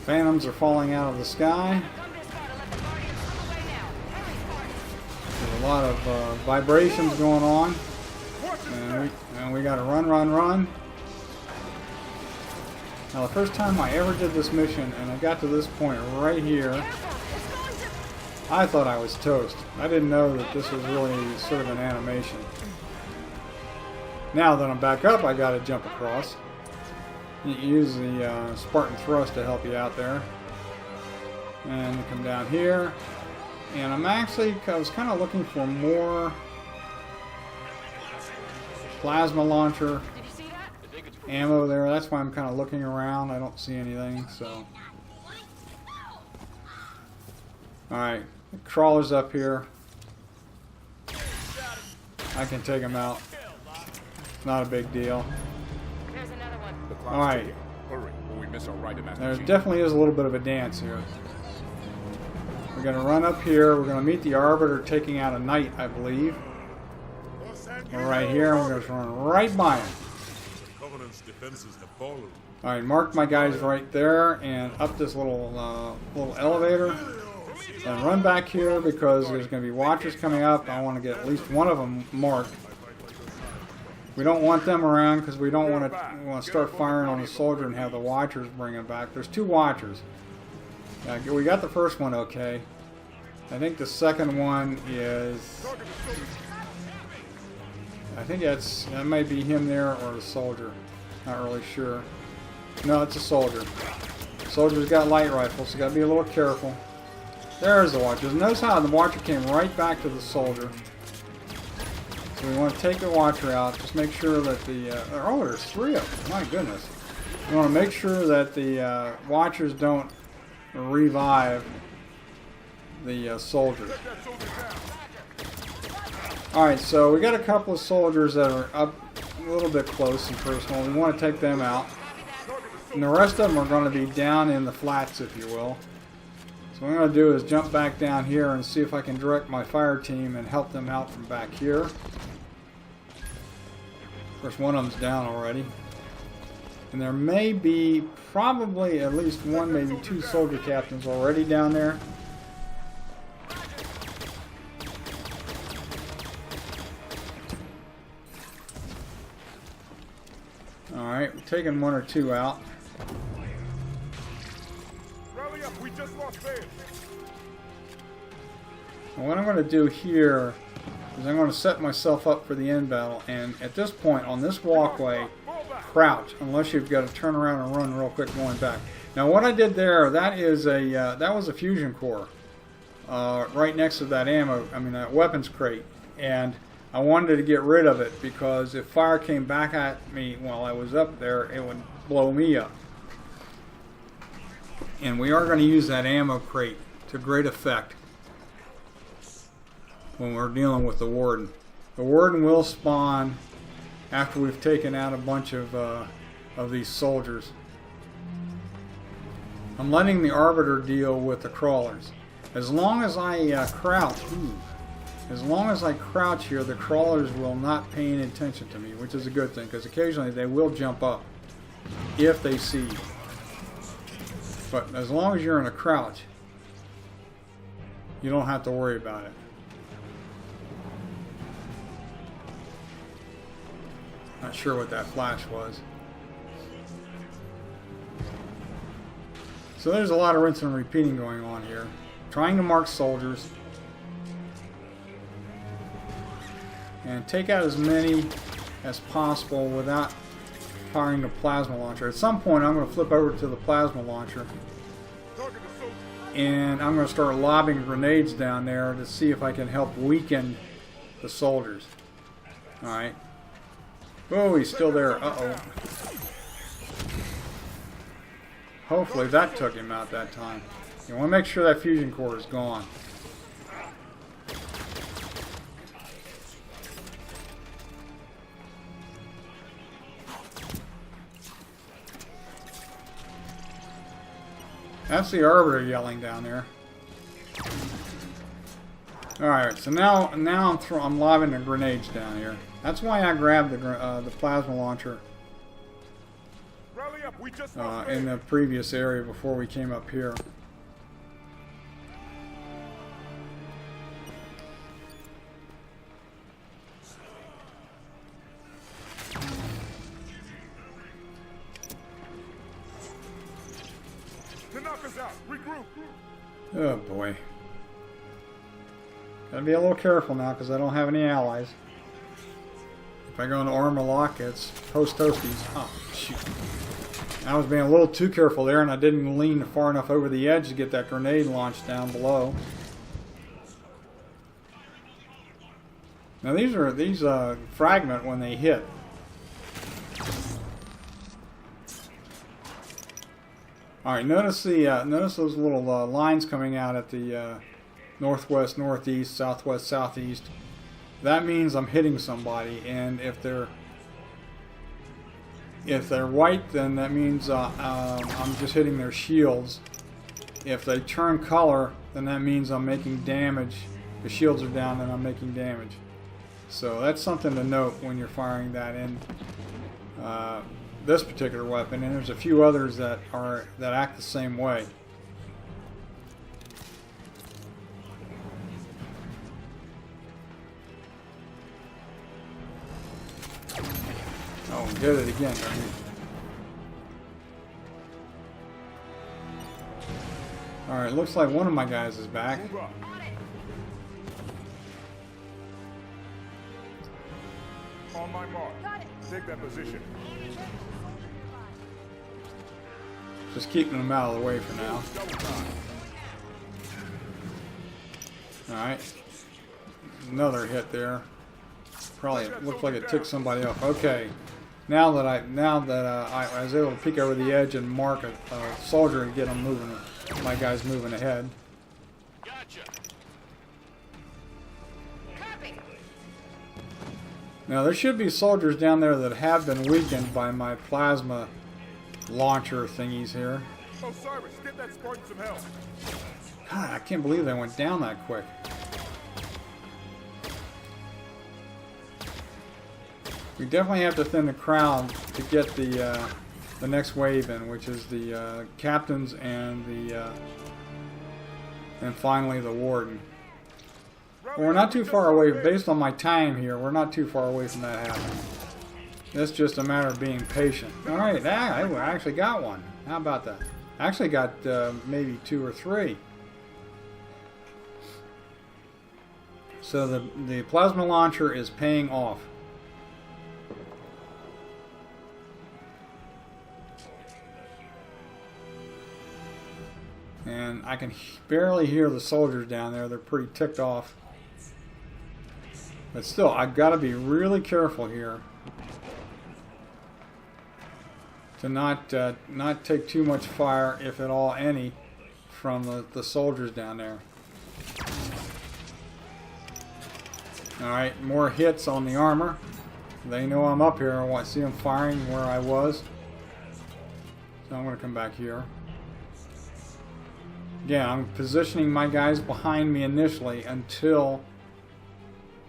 Phantoms are falling out of the sky. Come this far to let the Guardians slip away now. Hurry, Spartans. There's a lot of vibrations going on. And we gotta run, run, run. Now the first time I ever did this mission, and I got to this point right here, I thought I was toast. I didn't know that this was really sort of an animation. Now that I'm back up, I gotta jump across. You use the Spartan thrust to help you out there. And you come down here. And I was kind of looking for more plasma launcher Did you see that? ammo there. That's why I'm kind of looking around. I don't see anything, so. Alright, the crawler's up here. I can take him out. It's not a big deal. There's another one. Alright, Hurry, or we miss our right to Master there Chief. definitely is a little bit of a dance here. We're going to run up here. We're going to meet the Arbiter taking out a knight, I believe. We're right here, and we're going to run right by him. Covenant's defenses have fallen. Alright, mark my guys right there, and up this little elevator. And run back here because there's going to be watchers coming up. I want to get at least one of them marked. We don't want them around because we don't want to start firing on the soldier and have the watchers bring them back. There's 2 watchers. We got the first one okay. I think the second one is... I think that might be him there or a soldier. Not really sure. No, it's a soldier. Soldier's got light rifles, so you got to be a little careful. There's the Watcher. Notice how the Watcher came right back to the soldier. So we want to take the Watcher out. Just make sure that the... oh, there's 3 of them. My goodness. We want to make sure that the Watchers don't revive the soldiers. Alright, so we got a couple of soldiers that are up a little bit close and personal. We want to take them out. And the rest of them are going to be down in the flats, if you will. So what I'm going to do is jump back down here and see if I can direct my fire team and help them out from back here. Of course, one of them's down already. And there may be probably at least 1, maybe 2 soldier captains already down there. Alright, we're taking 1 or 2 out. Rally up, we just lost base. And what I'm going to do here is I'm going to set myself up for the end battle, and at this point on this walkway, crouch unless you've got to turn around and run real quick going back. Now what I did there, that is a that was a fusion core right next to that that weapons crate, and I wanted to get rid of it because if fire came back at me while I was up there, it would blow me up. And we are going to use that ammo crate to great effect when we're dealing with the Warden. The Warden will spawn after we've taken out a bunch of these soldiers. I'm letting the Arbiter deal with the crawlers. As long as I crouch, as long as I crouch here, the crawlers will not pay any attention to me, which is a good thing, because occasionally they will jump up if they see you. But as long as you're in a crouch, you don't have to worry about it. Not sure what that flash was. So there's a lot of rinse and repeating going on here. Trying to mark soldiers. And take out as many as possible without firing the plasma launcher. At some point I'm going to flip over to the plasma launcher. And I'm going to start lobbing grenades down there to see if I can help weaken the soldiers. Alright. Oh, he's still there. Uh-oh. Hopefully that took him out that time. You want to make sure that fusion core is gone. That's the Arbiter yelling down there. Alright, so now I'm lobbing the grenades down here. That's why I grabbed the plasma launcher in the previous area before we came up here. To knock us out, regroup. Oh boy. Gotta be a little careful now because I don't have any allies. If I go into armor lock, it's post-toasties. Oh, shoot. I was being a little too careful there, and I didn't lean far enough over the edge to get that grenade launched down below. Now these fragment when they hit. All right, notice those little lines coming out at the northwest, northeast, southwest, southeast. That means I'm hitting somebody, and if they're white, then that means I'm just hitting their shields. If they turn color, then that means I'm making damage. The shields are down, and I'm making damage. So that's something to note when you're firing that in this particular weapon, and there's a few others that act the same way. Oh, did it again. Alright, looks like one of my guys is back. On my mark. Take that position. Just keeping them out of the way for now. Alright. Another hit there. Probably looked like it took somebody off. Okay. Now that I was able to peek over the edge and mark a soldier and get him moving, my guy's moving ahead. Gotcha. Copy. Now there should be soldiers down there that have been weakened by my plasma launcher thingies here. Oh, Cyrus, get that Spartan some help. God, I can't believe they went down that quick. We definitely have to thin the crowd to get the next wave in, which is the captains and finally the warden. Well, we're not too far away, based on my time here. We're not too far away from that happening. It's just a matter of being patient. All right, I actually got one. How about that? I actually got maybe 2 or 3. So the plasma launcher is paying off. And I can barely hear the soldiers down there. They're pretty ticked off. But still, I've got to be really careful here to not take too much fire, if at all any, from the soldiers down there. Alright, more hits on the armor. They know I'm up here. I want to see them firing where I was. So I'm going to come back here. Yeah, I'm positioning my guys behind me initially until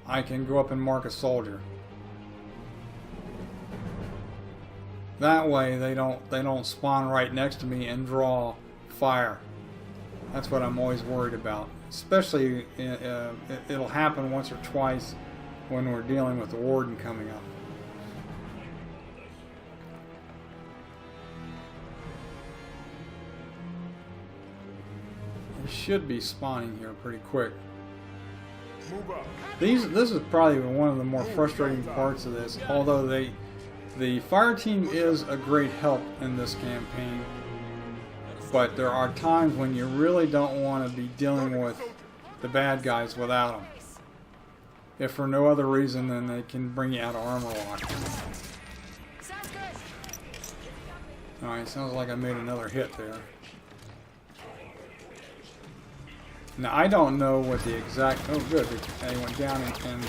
I can go up and mark a soldier. That way they don't spawn right next to me and draw fire. That's what I'm always worried about. Especially it'll happen once or twice when we're dealing with the warden coming up. Should be spawning here pretty quick. Move up. This is probably one of the more frustrating parts of this, although the fire team is a great help in this campaign, but there are times when you really don't want to be dealing with the bad guys without them, if for no other reason than they can bring you out of armor lock. Sounds good. Alright, sounds like I made another hit there. Now, I don't know what the exact... Oh, good. They went down and...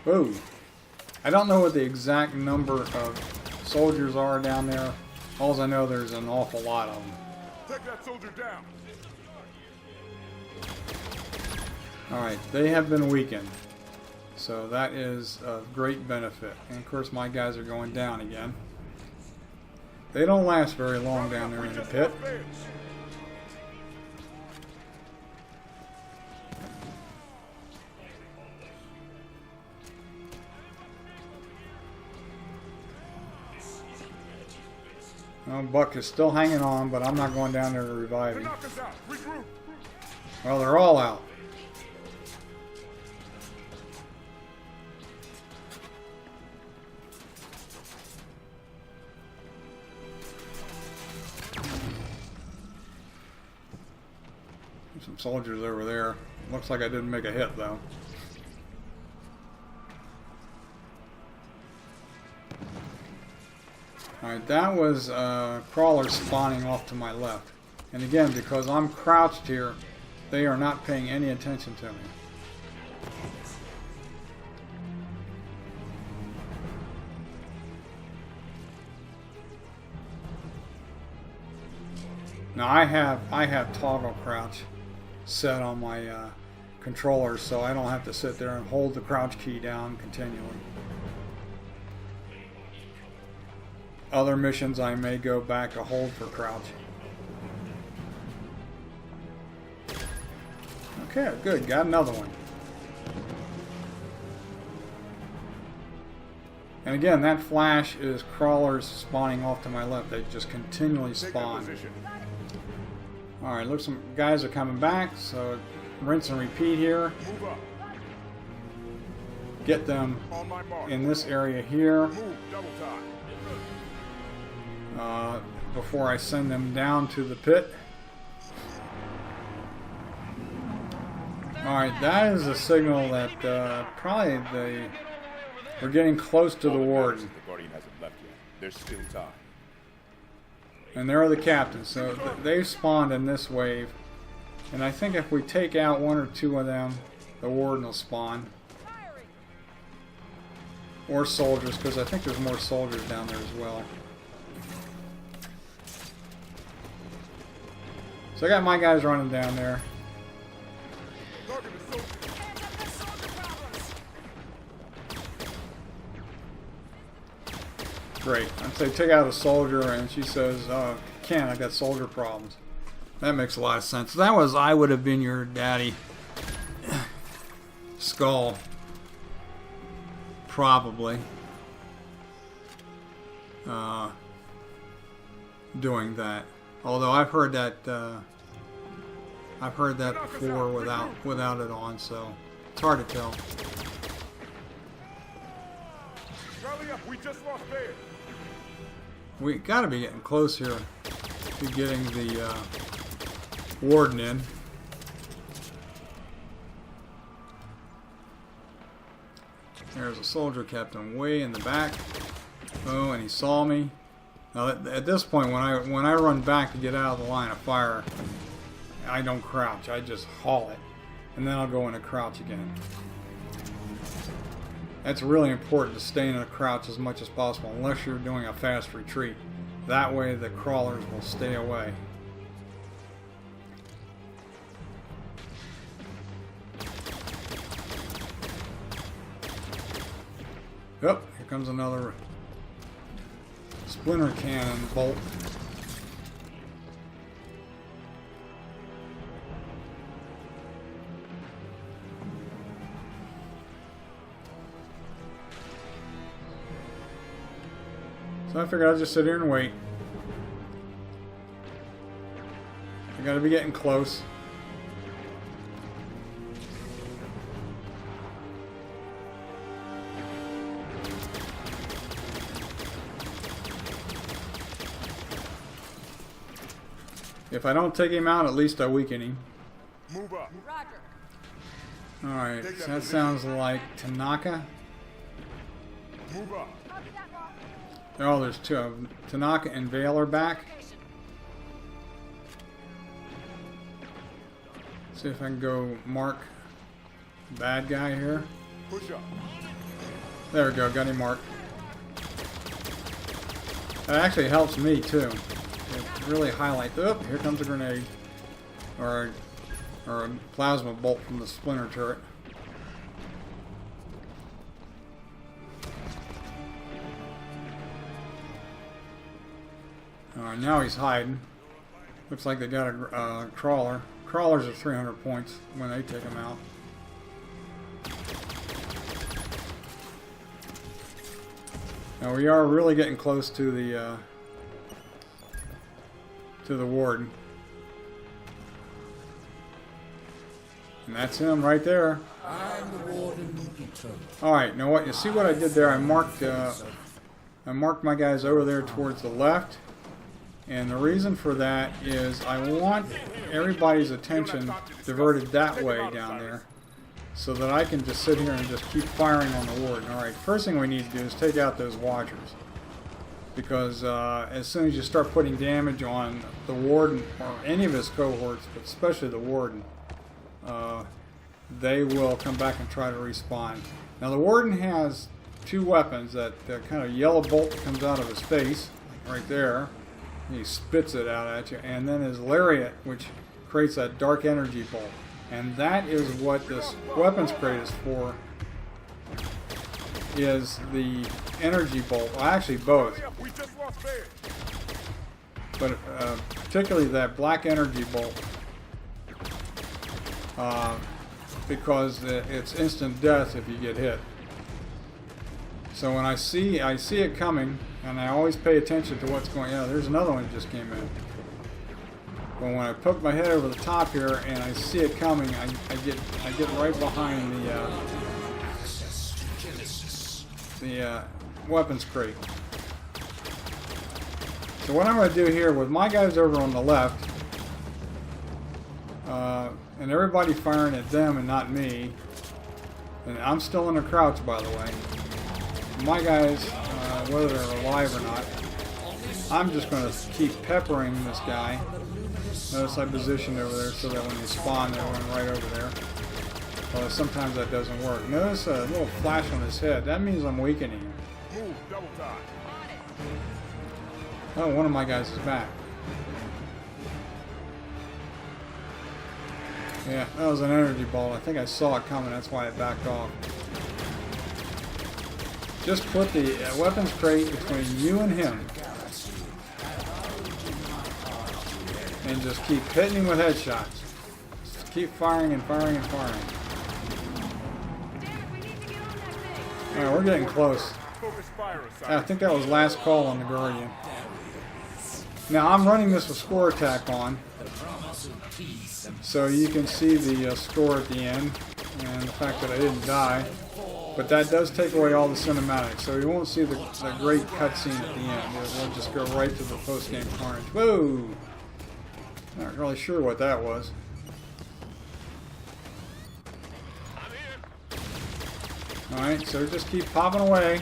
Whoa. I don't know what the exact number of soldiers are down there. All I know, there's an awful lot of them. Take that soldier down. Alright, they have been weakened. So that is a great benefit. And of course, my guys are going down again. They don't last very long down there in the pit. Well, Buck is still hanging on, but I'm not going down there to revive him. Knock us out. Regroup. Well, they're all out. There's some soldiers over there. Looks like I didn't make a hit, though. Alright, that was crawlers spawning off to my left. And again, because I'm crouched here, they are not paying any attention to me. Now I have toggle crouch set on my controller, so I don't have to sit there and hold the crouch key down continually. Other missions I may go back to hold for crouch. Okay, good. Got another one. And again, that flash is crawlers spawning off to my left. They just continually spawn. Alright, looks some guys are coming back, so rinse and repeat here. Move up. Get them On my mark. in this area here. Move. Double time. Before I send them down to the pit. Alright, that is a signal that probably we're getting close to the All that matters warden. is the Guardian hasn't left yet. There's still time. And they're the captains, so they spawned in this wave. And I think if we take out one or two of them, the warden will spawn. Or soldiers, because I think there's more soldiers down there as well. So I got my guys running down there. Great. I'd say take out a soldier, and she says, "Oh, can't. I got soldier problems." That makes a lot of sense. That was I would have been your daddy. Skull. Probably. Doing that. Although I've heard that before without it on, so it's hard to tell. Charlie up, we just lost Bear. We got to be getting close here to getting the warden in. There's a soldier captain way in the back. Oh, and he saw me. Now at this point, when I run back to get out of the line of fire, I don't crouch. I just haul it, and then I'll go in a crouch again. That's really important to stay in a crouch as much as possible, unless you're doing a fast retreat. That way, the crawlers will stay away. Yep, here comes another splinter cannon bolt. So I figured I'd just sit here and wait. I gotta be getting close. If I don't take him out, at least I weaken him. Move up. Alright, so that sounds like Tanaka. Move up. Oh, there's two of them. Tanaka and Vale are back. See if I can go mark bad guy here. Push up. There we go, got him marked. That actually helps me too. It really highlights. Oh, here comes a grenade. Or a plasma bolt from the splinter turret. Alright, now he's hiding. Looks like they got a crawler. Crawlers are 300 points when they take them out. Now we are really getting close to the warden. And that's him right there. Alright, now what you see what I did there, I marked my guys over there towards the left. And the reason for that is I want everybody's attention diverted that way down there, so that I can just sit here and just keep firing on the warden. Alright, first thing we need to do is take out those watchers. Because as soon as you start putting damage on the warden, or any of his cohorts, but especially the warden, they will come back and try to respawn. Now the warden has two weapons. That kind of yellow bolt that comes out of his face, right there. He spits it out at you. And then his lariat, which creates that dark energy bolt. And that is what this weapons crate is for, is the energy bolt. Well, actually both. We just lost Bear. But particularly that black energy bolt. Because it's instant death if you get hit. So when I see it coming, and I always pay attention to what's going on. There's another one that just came in. But when I poke my head over the top here and I see it coming, I get right behind the weapons crate. So what I'm going to do here with my guys over on the left, And everybody firing at them and not me. And I'm still in a crouch, by the way. My guys, whether they're alive or not, I'm just going to keep peppering this guy. Notice I positioned over there so that when they spawn, they're going right over there. Although sometimes that doesn't work. Notice a little flash on his head. That means I'm weakening him. Move, double time. Oh, one of my guys is back. Yeah, that was an energy ball. I think I saw it coming. That's why I backed off. Just put the weapons crate between you and him. And just keep hitting him with headshots. Just keep firing and firing and firing. Alright, we're getting close. Focus fire I think that was last call on the Guardian. Now I'm running this with score attack on. So you can see the score at the end. And the fact that I didn't die. But that does take away all the cinematics. So you won't see the great cutscene at the end. We'll just go right to the post-game carnage. Whoa! Not really sure what that was. Alright, so just keep popping away.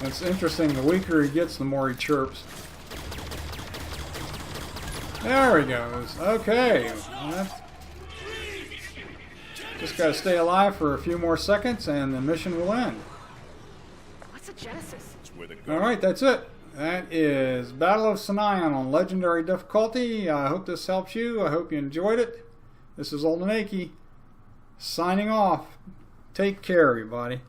It's interesting, the weaker he gets, the more he chirps. There he goes. Okay. Just gotta stay alive for a few more seconds and the mission will end. What's a Genesis? Alright, that's it. That is Battle of Sunaion on Legendary difficulty. I hope this helps you. I hope you enjoyed it. This is Old and Achy signing off. Take care, everybody.